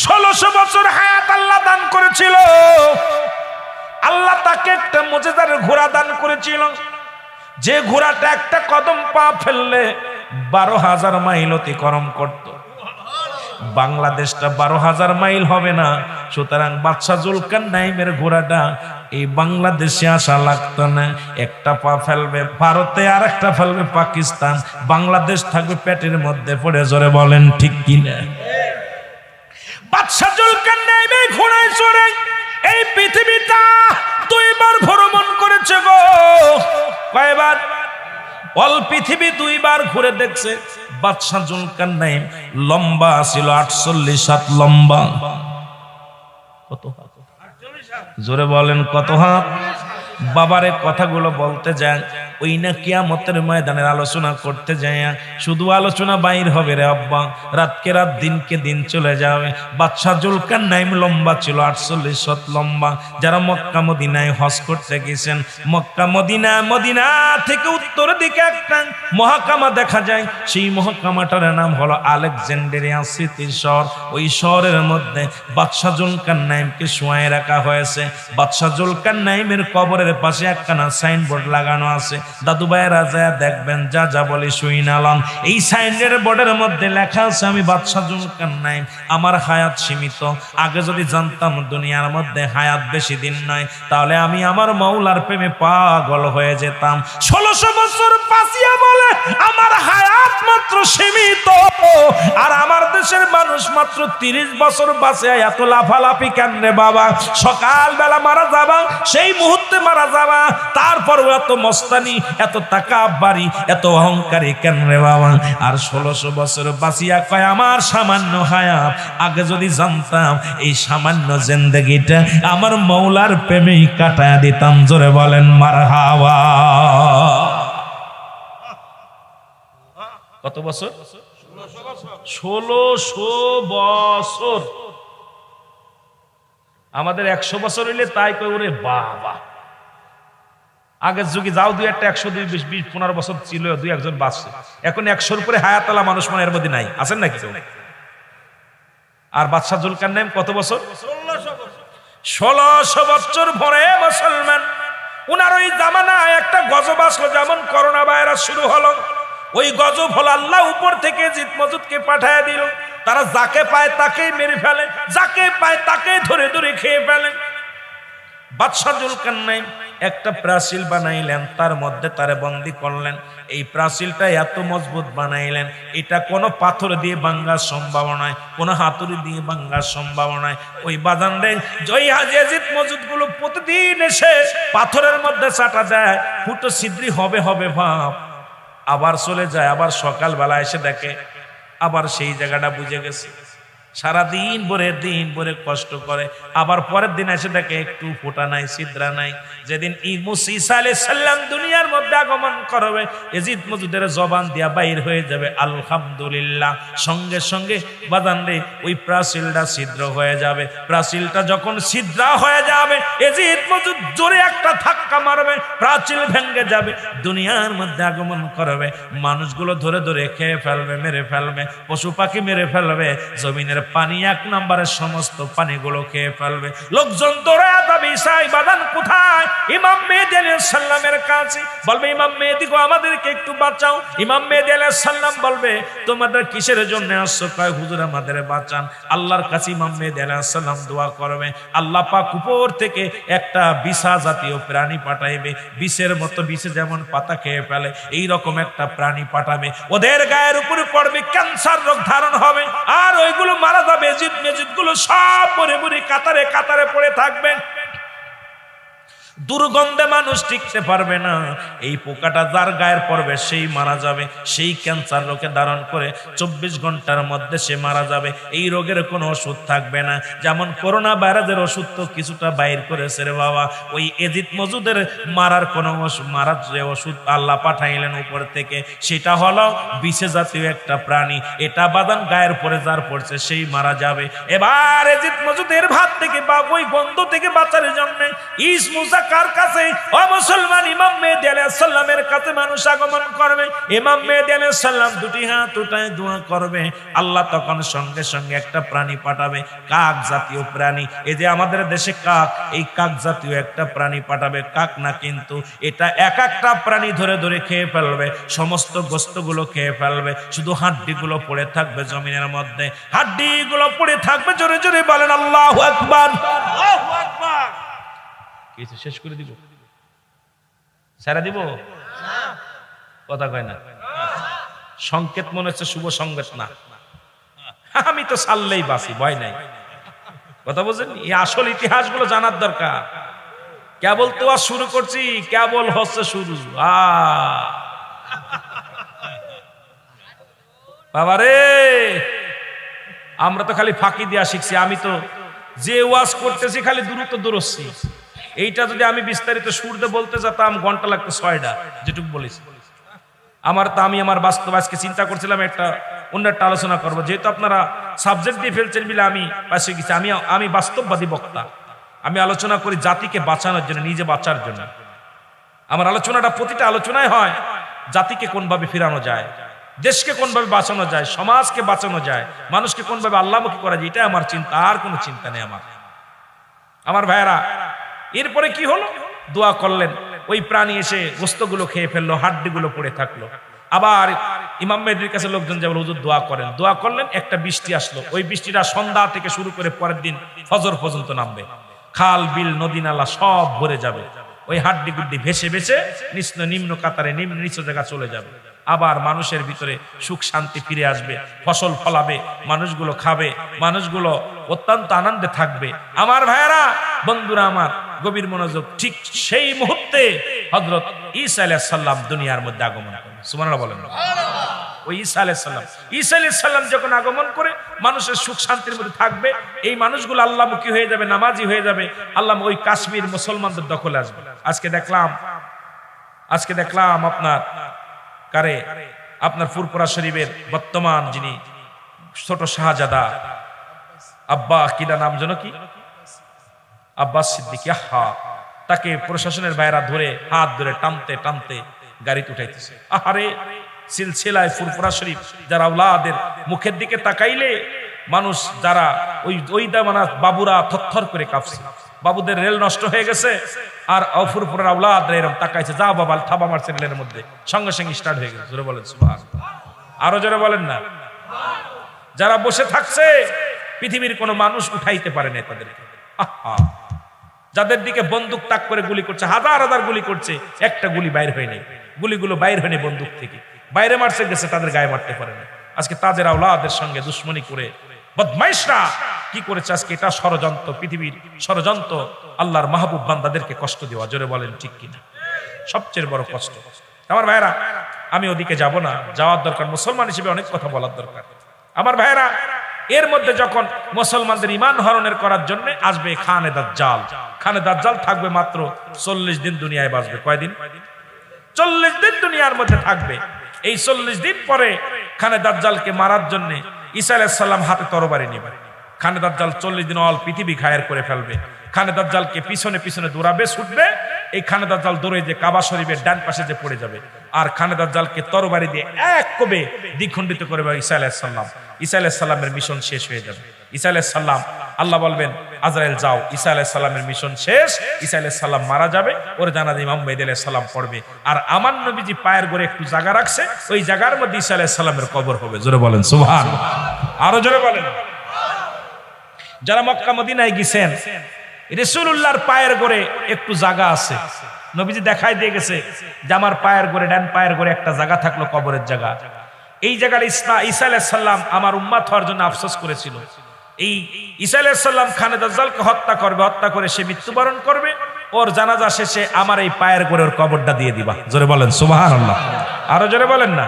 1600 বছর হায়াত আল্লাহ দান করেছিল। আল্লাহ তাকে একটা মুজিজার ঘোড়া দান করেছিল, যে ঘোড়াটা একটা কদম পা ফেললে 12,000 মাইল অতিক্রম করত। বাংলাদেশটা 12,000 মাইল হবে না, সুতরাং বাদশা জুলকারনাইনের ঘোড়াটা এই বাংলাদেশে আসা লাগতো না। একটা পা ফেলবে ভারতে, আর একটা ফেলবে পাকিস্তান, বাংলাদেশ থাকবে পেটের মধ্যে পড়ে। জোরে বলেন ঠিক কিনা? বাদশা জুলকারনাইন ঘোড়ায় চড়ে এই পৃথিবীটা 2 বার ভ্রমণ করেছে গো। কয়বার? অল পৃথিবী 2 বার ঘুরে দেখছে। বাদশা জুলকারনাইন লম্বা ছিল 48 হাত লম্বা। কত হাত? জোরে বলেন কত হাত? বাবারে কথাগুলো বলতে যায়, ওই না কিয়ামতের ময়দানের আলোচনা করতে যায়, শুধু আলোচনা বাইর হবে রে আব্বা, রাতকে রাত দিনকে দিন চলে যাবে। বাদশা জুলকারনাইন লম্বা ছিল 48 হাত লম্বা। যারা মক্কা মদিনায় হজ করতে গেছেন, মক্কা মদিনা থেকে উত্তর দিকে একটা মহাকামা দেখা যায়। সেই মহাকামাটার নাম হলো আলেকজান্দ্রিয়া সিটি শহর। ওই শহরের মধ্যে বাদশা জুলকারনাইনকে শুয়ায় রাখা হয়েছে। বাদশা জুলকারনাইনের কবরের পাশে একখানা সাইনবোর্ড লাগানো আছে। দাদু ভাইয়েরা যায় দেখবেন, যা যা বলি শুই নালাম। এই সাইনবোর্ডের মধ্যে লেখা আছে, আমি বাদশা জুলকারনাইন, আমার হায়াত সীমিত। আগে যদি জানতাম দুনিয়ার মধ্যে হায়াত বেশি দিন নয়, তাহলে আমি আমার মাওলার প্রেমে পাগল হয়ে যেতাম। 1600 বছর বাঁচিয়া বলে আমার হায়াত মাত্র সীমিত, আর আমার দেশের মানুষ মাত্র 30 বছর বাঁচে। এত লাফালাফি কেন রে বাবা? সকালবেলা মারা যাবা, সেই মুহূর্তে মারা যাবা, তারপর এত মস্তানি, এত টাকা বাড়ি, এত অহংকারী কেন রে বাবা? আর 1600 বছর বাঁচিয়া কয় আমার সামান্য হায়াত, আগে যদি জানতাম এই সামান্য জিন্দেগিটা আমার মৌলার প্রেমেই কাটায়া দিতাম। জোরে বলেন মারহাবা। কত বছর? 1600 বছর। আমাদের 100 বছর হইলে তাই কই ওরে বাবা। আগের যুগে যাও 2-1 100 2 20 15 বছর ছিল, 2-1 বাঁচছে। এখন 100-র উপরে হায়াতালা মানুষ মানে এর মধ্যে নাই, আছেন নাকি? আর বাদশা জুলকারনাইন কত বছর? 1600 বছর ভরে মুসলমান। উনার ওই জামানায় একটা গজব আসলো, যেমন করোনা ভাইরাস শুরু হলো। ওই গজব হলো আল্লাহ উপর থেকে ইয়াজিদ মওজুদকে পাঠায় দিল। তারা যাকে পায় তাকেই মেরে ফেলে, যাকে পায় তাকে ধরে ধরে খেয়ে ফেলেন। বাদশা জুলকারনাইন একটা প্রাচীর বানাইলেন, তার মধ্যে তারে বন্দী করলেন। এই প্রাচীরটা এত মজবুত বানাইলেন, এটা কোনো পাথর দিয়ে ভাঙার সম্ভাবনা নয়, কোনো হাতুড়ি দিয়ে ভাঙার সম্ভাবনা নয়। ওই বাজানরে জয় ইয়াজিদ মওজুদ গুলো প্রতিদিন এসে পাথরের মধ্যে চাটা দেয়, ফুটো ছিদ্রি হবে হবে ভাব, আবার চলে যায়। আবার সকালবেলা এসে দেখে আবার সেই জায়গাটা বুঝে গেছে। সারাদিন দিন ভরে কষ্ট করে, আবার পরের দিন এসে দেখে একটু ফোঁটা নাই, ছিদ্রা নাই। যেদিন ঈসা আলাইহিস সালাম দুনিয়ার মধ্যে আগমন করবে, এজিদ মজুদের জবান দিয়া বাইর হয়ে যাবে আলহামদুলিল্লাহ। সঙ্গে সঙ্গে বাদান রে ওই প্রাচীলটা ছিদ্র হয়ে যাবে। প্রাচীলটা যখন ছিদ্র হয়ে যাবে, এজিদ মজুদ জোরে একটা ধাক্কা মারবে, প্রাচীল ভেঙে যাবে। দুনিয়ার মধ্যে আগমন করবে, মানুষগুলো ধরে ধরে খেয়ে ফেলবে, মেরে ফেলবে, পশু পাখি মেরে ফেলবে, জমিনের পানি 1 নম্বরের সমস্ত পানিগুলো খেয়ে ফেলবে। লোকজন দৌড়ে যাবে ঈসা বাদান কোথায়? ইমাম মেহেদী আলাইহিস সালামের কাছে। বলবে ইমাম মেহেদী গো, আমাদেরকে একটু বাঁচাও। ইমাম মেহেদী আলাইহিস সালাম বলবে তোমাদের কিসের জন্য আসছো? কয় হুজুর আমাদের বাঁচান। আল্লাহর কাছে ইমাম মেহেদী আলাইহিস সালাম দোয়া করবে, আল্লাহ পাক উপর থেকে একটা বিছা জাতীয় প্রাণী পাঠাইবে, বিষের মতো, বিষে যেমন পাতা খেয়ে ফেলে এই রকম একটা প্রাণী পাঠাবে। ওদের গায়ের উপরে পড়বে, ক্যান্সার রোগ ধারণ হবে, আর ওইগুলো মারা যাবে। এজিদ মেজিদ গুলো সব মরে মরে কাতারে কাতারে পড়ে থাকবে। দুর্গন্ধে মানুষ টিকতে পারবে না। এই পোকাটা যার গায়ের পড়বে সেই মারা যাবে। সেই ক্যান্সার রোগে ধারণ করে 24 ঘন্টার মধ্যে সে মারা যাবে। এই রোগের কোনো ওষুধ থাকবে না। যেমন করোনা ভাইরাসের ওষুধ তো কিছুটা বাইর করেছে রে বাবা, ওই এজিদ মজুদের মারার কোনো মারার যে ওষুধ আল্লাহ পাঠাইলেন উপর থেকে, সেটা হলো বিষে জাতীয় একটা প্রাণী। এটা বাদান গায়ের পরে যার পড়ছে সেই মারা যাবে। এবার এজিদ মজুদের ভাত থেকে বা ওই গন্ধ থেকে বাঁচার জন্য ঈসা কার কাছে? ও মুসলমান, ইমাম মেহেদী আলাইহিস সালামের কাছে মানুষ আগমন করবে। ইমাম মেহেদী আলাইহিস সালাম দুটি হাত উঠায় দোয়া করবে। আল্লাহ তখন সঙ্গে সঙ্গে একটা প্রাণী পাঠাবে, কাক জাতীয় প্রাণী। এই যে আমাদের দেশে কাক, এই কাক জাতীয় একটা প্রাণী পাঠাবে। কাক না কিন্তু, এটা এক একটা প্রাণী ধরে ধরে খেয়ে ফেলবে, সমস্ত গোশতগুলো খেয়ে ফেলবে, শুধু হাড্ডিগুলো পড়ে থাকবে জমিনের মধ্যে, হাড্ডিগুলো পড়ে থাকবে। জোরে জোরে বলেন আল্লাহু আকবার। আল্লাহু আকবার। কিছু শেষ করে দিব, সারা দিব, কথা কয় না। সংকেত মনে হচ্ছে শুভ সংকেত না। আমি তো সাল্লেই বাসি, ভয় নাই। কথা বুঝেন? এই আসল ইতিহাসগুলো জানার দরকার। কেবল তো আর শুরু করছি, কেবল হচ্ছে শুরু। বাবারে, আমরা তো খালি ফাঁকি দিয়া শিখছি। আমি তো যে ওয়াজ করতেছি খালি দূরত্ব দূরচ্ছি। এইটা যদি আমি বিস্তারিত সুরতে বলতে যেতাম ঘন্টা লাগতো 6টা, যেটুকু বলেছি। আমি আমার বাস্তব আজকে চিন্তা করছিলাম একটা অন্য একটা আলোচনা করবো, যেহেতু আপনারা সাবজেক্ট দিয়ে ফেলছেন বলে আমি পাশে গেছি। আমি বাস্তববাদী বক্তা। আমি আলোচনা করি জাতিকে বাঁচানোর জন্য, নিজে বাঁচার জন্য। আমার আলোচনাটা প্রতিটা আলোচনায় হয় জাতিকে কোনভাবে ফিরানো যায়, দেশকে কোনভাবে বাঁচানো যায়, সমাজকে বাঁচানো যায়, মানুষকে কোনভাবে আল্লাহমুখী করা যায়। এটাই আমার চিন্তা, আর কোনো চিন্তা নেই আমার ভাইয়েরা। এরপরে কি হলো? দোয়া করলেন, ওই প্রাণী এসে গোশতগুলো খেয়ে ফেললো, হাড্ডিগুলো পড়ে থাকলো। আবার ইমাম মেহেদীর কাছে লোকজন যাবে, হুজুর দোয়া করেন। দোয়া করলেন, একটা বৃষ্টি আসলো। ওই বৃষ্টিটা সন্ধ্যা থেকে শুরু করে পরের দিন ফজর পর্যন্ত নামবে। খাল বিল নদী নালা সব ভরে যাবে। ওই হাড্ডি গুড্ডি ভেসে ভেসে নিম্ন কাতারে নিচ জায়গা চলে যাবে। আবার মানুষের ভিতরে সুখ শান্তি ফিরে আসবে, ফসল ফলাবে, মানুষগুলো খাবে, মানুষগুলো অত্যন্ত আনন্দে থাকবে। আমার ভাইয়েরা, বন্ধুরা আমার, গভীর মনোযোগ। ঠিক সেই মুহূর্তে হযরত ঈসা আলাইহিস সালাম দুনিয়ার মধ্যে আগমন করেন। সুবহানাল্লাহ বলেন। ওই ঈসা আলাইহিস সালাম যখন আগমন করে মানুষের সুখ শান্তির মধ্যে থাকবে, এই মানুষগুলো আল্লাহমুখী হয়ে যাবে, নামাজি হয়ে যাবে। আল্লাহ ওই কাশ্মীর মুসলমানদের দখলে আসবে। আজকে দেখলাম আপনার ফুরফুরা শরীফের বর্তমান যিনি ছোট শাহজাদা, আব্বা কিনা নাম যেন কি, আব্বাস সিদ্দিক, তাকে প্রশাসনের ভাইরা ধরে হাত ধরে টানতে টানতে গাড়িতে উঠাইতেছে। আহারে, সিলসিলায় ফুরফুরা শরীফ যারা আওলাদের মুখের দিকে তাকাইলে মানুষ, যারা ওই দামানা বাবুরা থরথর করে কাঁপছে। বাবুদের রেল নষ্ট হয়ে গেছে, আর ফুরফুরার আওলাদরা এরকম তাকাইছে, যা বাবা থাবা মারছে রেলের মধ্যে, সঙ্গে সঙ্গে স্টার্ট হয়ে গেছে। জোরে বলেন সুবহানাল্লাহ। আরো জোরে বলেন না। যারা বসে থাকছে, পৃথিবীর কোনো মানুষ উঠাইতে পারে না তাদেরকে। যাদের দিকে বন্দুক তাক করে গুলি করছে, হাজার হাজার গুলি করছে, একটা গুলি বাইর হয়নি। গুলিগুলো বাইর হয়নি বন্দুক থেকে, বাইরে মারছে গেছে, তাদের গায়ে মারতে পারে না। আজকে তাদের আওলাদের সঙ্গে দুশ্মনী করে বদমাইশরা কি করেছে? আজকে এটা ষড়যন্ত্র, পৃথিবীর ষড়যন্ত্র, আল্লাহর মাহবুব বান্দাদেরকে কষ্ট দেওয়া। জোরে বলেন ঠিক কিনা? সবচেয়ে বড় কষ্ট। আমার ভাইয়েরা, আমি ওদিকে যাব না, যাওয়ার দরকার, মুসলমান হিসেবে অনেক কথা বলার দরকার। আমার ভাইয়েরা, এর মধ্যে যখন মুসলমানদের ঈমান হরণের করার জন্য আসবে খানে দাজ্জাল। খানে দাজ্জাল থাকবে মাত্র 40 দিন দুনিয়ায় বাঁচবে। কয়দিন? 40 দিন দুনিয়ার মধ্যে থাকবে। এই 40 দিন পরে খানে দাজ্জালকে মারার জন্য ঈসা আলাইহিস সালাম হাতে তরবারি নেবে। খানে দাজ্জাল 40 দিন অল পৃথিবী ঘায়ের করে ফেলবে। খানে দাজ্জালকে পিছনে পিছনে দৌড়াবে, ছুটবে। এই খানে দাজ্জাল দৌড়ে যে কাবা শরীফের ডান পাশে যে পড়ে যাবে, আর খানে দাজ্জালকে তরবারি দিয়ে এক কোবে দ্বিখণ্ডিত করে ঈসা আলাইহিস সালাম। ঈসা আলাইহিস সালামের মিশন শেষ হয়ে যাবে। ঈসা আলাইহিস সালাম, আল্লাহ বলবেন আজরাইল যাও, ঈসা আলাইহিস সালামের মিশন শেষ। ঈসা আলাইহিস সালাম মারা যাবে, ওর জানাজা ইমাম মেহদী আলাইহিস সালাম পড়বে। আর আমার নবীজি পায়ের গোড়ে একটু জায়গা রাখছে, ওই জায়গার মধ্যে ঈসা আলাইহিস সালামের কবর হবে। জোরে বলেন সুবহানাল্লাহ। আরো জোরে বলেন। যারা মক্কা মদিনায় গেছেন, রাসূলুল্লাহর পায়ের গোড়ে একটু জায়গা আছে। নবীজি দেখাই দিয়ে গেছে যে আমার পায়ের গোড়ে, ডান পায়ের গোড়ে একটা জায়গা থাকলো কবরের জায়গা। এই জায়গার ঈসা আলাইহিস সালাম আমার উম্মত হওয়ার জন্য আফসোস করেছিল। এই ঈসা আলাইহিস সালাম খানে দাজ্জালকে হত্যা করবে, হত্যা করে সে মৃত্যুবরণ করবে। ওর জানাজা শেষে আমার এই পায়ের গোড়ে ওর কবরটা দিয়ে দিবা। জোরে বলেন সুবহানাল্লাহ। আরো জোরে বলেন না।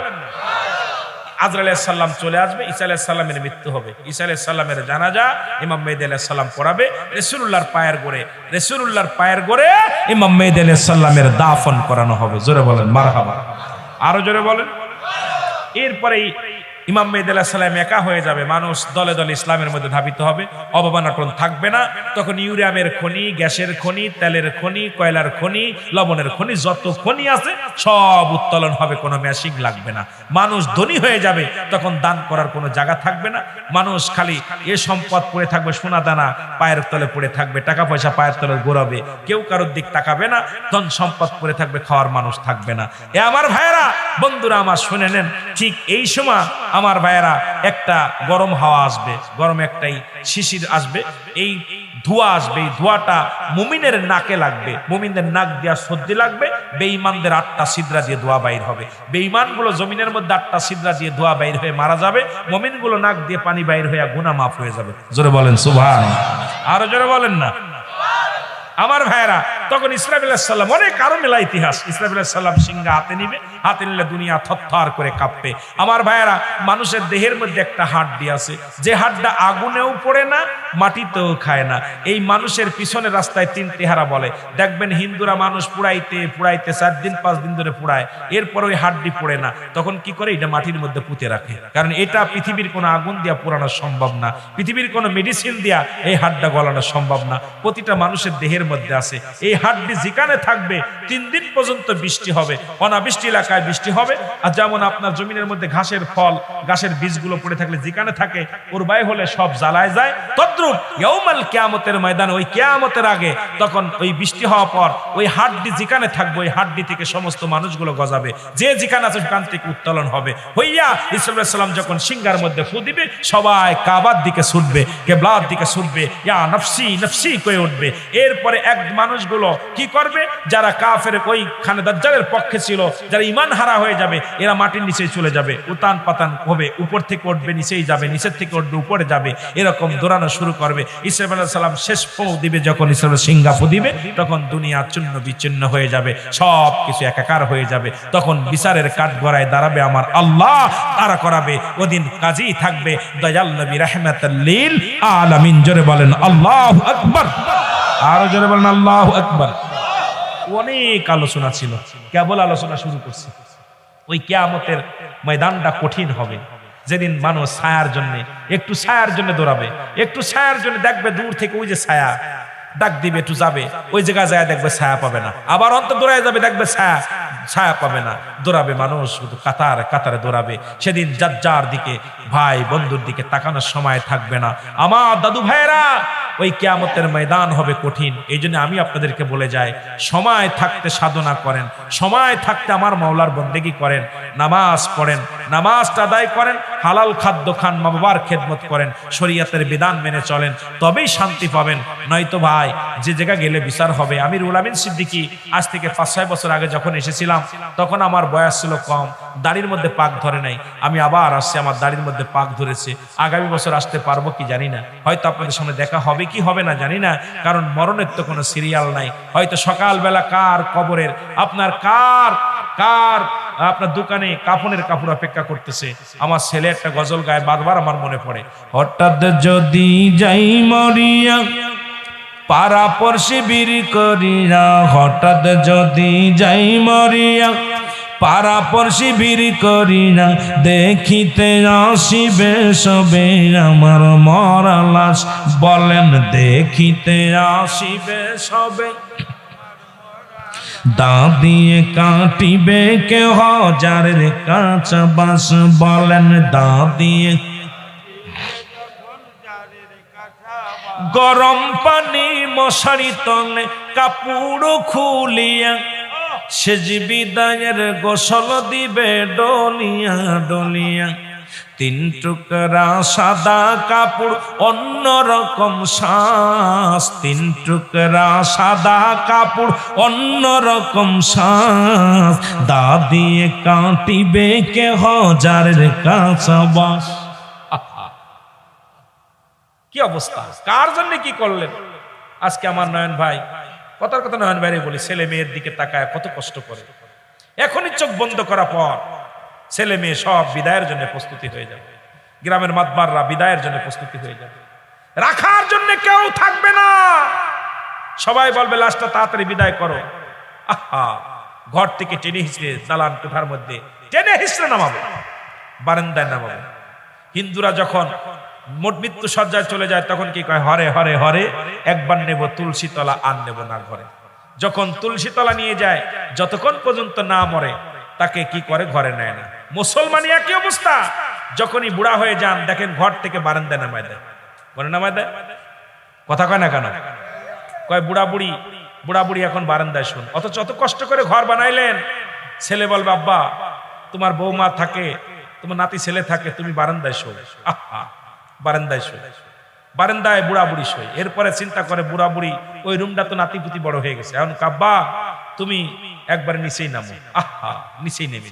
আজরাইল আলাইহিস সালাম চলে আসবে, ঈসা আলাইহিস সালামের মৃত্যু হবে। ঈসা আলাইহিস সালামের জানাজা ইমাম মেহদী আলাইহিস সালাম পড়াবে রাসূলুল্লাহর পায়ের গোড়ে। রাসূলুল্লাহর পায়ের গোড়ে ইমাম মেহদী আলাইহিস সালামের দাফন করানো হবে। জোরে বলেন মারহাবা। আরো জোরে বলেন। এরপরে ইমাম মেহদী আলাইহিস সালাম একা হয়ে যাবে, মানুষ দলে দলে ইসলামের মধ্যে ধাবিত হবে, অবমাননা থাকবে না। তখন ইউরেনিয়ামের খনি, গ্যাসের খনি, তেলের খনি, কয়লার খনি, লবণের খনি, যত খনি আছে সব উত্তোলন হবে, কোনো মেশিন লাগবে না। মানুষ ধনী হয়ে যাবে, তখন দান করার কোনো জায়গা থাকবে না। মানুষ খালি এ সম্পদ পড়ে থাকবে, সোনা দানা পায়ের তলে পড়ে থাকবে, টাকা পয়সা পায়ের তলে গড়াবে, কেউ কারোর দিক তাকাবে না, ধন সম্পদ পড়ে থাকবে, খাওয়ার মানুষ থাকবে না। এ আমার ভাইয়েরা, বন্ধুরা আমার শুনে নেন, ঠিক এই সময় আমার ভাইয়েরা একটা গরম হাওয়া আসবে, গরম একটাই শিশির আসবে, এই ধোঁয়া আসবে। এই ধোঁয়াটা মুমিনের নাকে লাগবে, মুমিনদের নাক দিয়া সর্দি লাগবে, বেঈমানদের 8টা ছিদ্রা দিয়ে ধোঁয়া বাইর হবে। বেঈমানগুলো জমিনের মধ্যে 8টা ছিদ্রা দিয়ে ধোঁয়া বাইর হয়ে মারা যাবে, মুমিনগুলো নাক দিয়ে পানি বাইর হয়ে গুনাহ মাফ হয়ে যাবে। জোরে বলেন সুবহানাল্লাহ। আরো জোরে বলেন না। আমার ভাইয়েরা, তখন ইসরাফিল আলাইহিস সালাম, অনেক আরো মেলা ইতিহাস। ইসরাফিল আলাইহিস সালাম সিংহা হাতে নিবে, হাতে নিলে দুনিয়া থরথর করে কাঁপবে। আমার ভাইয়েরা, মানুষের দেহের মধ্যে একটা হাড্ডি আছে, যে হাড্ডা আগুনেও পড়ে না, মাটিতেও খায় না। এই মানুষের পিছনের রাস্তায় 3 তেহারা বলে। দেখবেন হিন্দুরা মানুষ পুড়াইতে পুড়াইতে 4 দিন 5 দিন ধরে পুড়ায়, এরপর ওই হাড্ডি পড়ে না। তখন কি করে? এটা মাটির মধ্যে পুঁতে রাখে, কারণ এটা পৃথিবীর কোনো আগুন দিয়া পোড়ানো সম্ভব না, পৃথিবীর কোনো মেডিসিন দিয়া এই হাড্ডা গলানো সম্ভব না। প্রতিটা মানুষের দেহের মধ্যে আছে। এই হাড্ডি যেখানে থাকবে 3 দিন পর্যন্ত বৃষ্টি হবে, অনাবৃষ্টি এলাকায় বৃষ্টি হবে। আর যেমন আপনার জমিনের মধ্যে ঘাসের ফল, ঘাসের বীজগুলো পড়ে থাকলে যেখানে থাকে ওর বাই হলে সব জ্বালায় যায়, তদ্রুপ ইয়াউমাল কিয়ামতের ময়দানে, ওই কিয়ামতের আগে, তখন ওই বৃষ্টি হওয়ার পর ওই হাড্ডি যেখানে থাকবে, ওই হাড্ডি থেকে সমস্ত মানুষগুলো গজাবে, যে যেখানে আছে সেখান থেকে উত্তোলন হবে হইয়া ঈসা আলাইহিস সালাম যখন সিংহার মধ্যে ফু দিবে, সবাই কাবার দিকে ছুটবে, কিবলার দিকে ছুটবে, ইয়া নফসি নফসি কয়ে উঠবে। এরপরে এক মানুষগুলো কি করবে? যারা কাফের ওই খানে দাজ্জালের পক্ষে ছিল, যারা ঈমান হারা হয়ে যাবে, এরা মাটির নিচে চলে যাবে, উতান পাতান হবে, উপর থেকে উঠবে নিচেই যাবে, নিচের থেকে উঠবে উপরে যাবে, এরকম দৌড়ানো শুরু করবে। ঈসা আলাইহিস সালাম শেষ ফু দিবে, যখন ঈসা সিংহা ফু দিবে, তখন দুনিয়া চূর্ণ বিচ্ছিন্ন হয়ে যাবে, সব কিছু একাকার হয়ে যাবে। তখন বিচারের কাঠগড়ায় দাঁড়াবে আমার আল্লাহ, তারা করাবে। ওদিন কাজী থাকবে দয়াল নবী রাহমাতাল লিল আলামিন। জোরে বলেন আল্লাহু আকবার। আরো জোরে বলেন আল্লাহু আকবার। অনেক আলোচনা ছিল, কেবল আলোচনা শুরু করছি। ওই কিয়ামতের ময়দানটা কঠিন হবে, যেদিন মানুষ ছায়ার জন্য, একটু ছায়ার জন্য দৌড়াবে, একটু ছায়ার জন্য দেখবে দূর থেকে ওই যে ছায়া ডাক দিবে, একটু যাবে, ওই জায়গায় যায় দেখবে ছায়া পাবে না, আবার অন্তর দৌড়ায় যাবে, দেখবে ছায়া ছায়া পাবে না, দৌড়াবে মানুষ, শুধু কাতারে কাতারে দৌড়াবে। সেদিন যার যার দিকে, ভাই বন্ধুর দিকে তাকানোর সময় থাকবে না। আমার দাদু ভাইয়েরা, ওই কিয়ামতের ময়দান হবে কঠিন। এই জন্য আমি আপনাদেরকে বলে যাই, সময় থাকতে সাধনা করেন, সময় থাকতে আমার মাওলার বন্দেগী করেন, নামাজ পড়েন, নামাজটা আদায় করেন, হালাল খাদ্য খান, মা বাবার খেদমত করেন, শরীয়তের বিধান মেনে চলেন, তবেই শান্তি পাবেন। নয়তো ভাই, যে জায়গা গেলে বিচার হবে। আমিরুল আমিন সিদ্দিকী আজ থেকে 5-6 বছর আগে যখন এসেছিলাম, তখন আমার বয়স ছিল কম, দাড়ির মধ্যে পাক ধরে নাই। আমি আবার আসছি, আমার দাড়ির মধ্যে পাক ধরেছে। আগামী বছর আসতে পারবো কি জানি না, হয়তো আপনাদের সামনে দেখা হবে কি হবে না জানি না, কারণ মরণের তো কোনো সিরিয়াল নাই। হয়তো সকালবেলা কার কবরের আপনার আপনার দোকানে কাফনের কাপড় অপেক্ষা করতেছে। আমার ছেলে একটা গজল গায়, বারবার আমার মনে পড়ে, হঠাৎ যদি যাই মরিয়া পাড়া পড়শি বীর করিয়া, হঠাৎ যদি যাই মরিয়া পাড়া পড়শি বীর করিয়া, দেখিতে আসিবে সবে আমার মরা লাশ, বলেন দেখিতে আসিবে সবে, দা দিয়ে কাটিবে কে হাজারের কাঁচা বাঁশ, বলেন দা দিয়ে গরম পানি মশারি তলে কাপড় খুলিয়া, সেজ বিদায়ের গোসল দিবে ডলিয়া ডলিয়া, তিন টুকরা সাদা কাপড় অন্য রকম শ্বাস, তিন টুকরা সাদা কাপড় অন্য রকম শ্বাস, দা দিয়ে কাটিবে কে হাজারের কাঁচা বাঁশ। কি অবস্থা, কার জন্য কি করলেন? আজকে আমার নয়ন ভাই, কথার কথা নয়ন ভাইরে বলি, ছেলে মেয়ের দিকে তাকায় কত কষ্ট করে। এখনই চোখ বন্ধ করা পর ছেলে মেয়ে সব বিদায়ের জন্য প্রস্তুতি হয়ে যাবে। গ্রামের মাতবাররা বিদায়ের জন্য প্রস্তুতি হয়ে যাবে, রাখার জন্য কেউ থাকবে না। সবাই বলবে লাশটা তাড়াতাড়ি বিদায় করো। আহা, ঘর থেকে টেনে হিসড়ে দালান কোঠার মধ্যে টেনে হিসড়ে নামাবে, বারান্দায় নামাবে। হিন্দুরা যখন মৃত্যু সজ্জায় চলে যায় তখন কি কয়, হরে হরে হরে, একবার নেব তুলসী তলা আর নেব না ঘরে। যখন তুলসী তলা নিয়ে যায়, যতক্ষণ পর্যন্ত না মরে তাকে কি করে, ঘরে নেয় না। মুসলমানি একই অবস্থা, যখনই বুড়া হয়ে যান দেখেন ঘর থেকে বারান্দায় নামায় দেয়, ঘরে নামায় দেয়। কথা কয় না কেন? কয় বুড়া বুড়ি এখন বারান্দায় শুন। অথচ অত কষ্ট করে ঘর বানাইলেন, ছেলে বলবে আব্বা তোমার বৌমা থাকে, তোমার নাতি ছেলে থাকে, তুমি বারান্দায় শো। আহা, বারান্দায় শোয়, বারান্দায় বুড়া বুড়ি শোয়। এরপরে চিন্তা করে বুড়া বুড়ি, ওই রুমটা তো নাতি পুতি বড় হয়ে গেছে, এখন কাব্বা তুমি একবার নিচেই নামো। আহা, নিচেই নেমে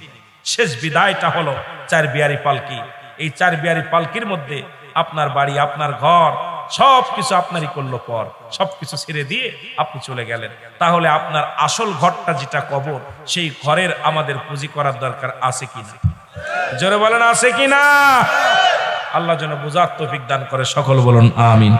শেষ বিদায়টা হলো চার বিয়ারি পালকি। এই চার বিয়ারি পালকির মধ্যে আপনার বাড়ি, আপনার ঘর, সবকিছু আপনারই করলো পর, সবকিছু ছেড়ে দিয়ে আপনি চলে গেলেন। তাহলে আপনার আসল ঘরটা যেটা কবর, সেই ঘরের আমাদের পুঁজি করার দরকার আছে কিনা? জোরে বলেন আছে কিনা? আল্লাহ যেন বুঝার তৌফিক দান করে, সকল বলুন আমিন।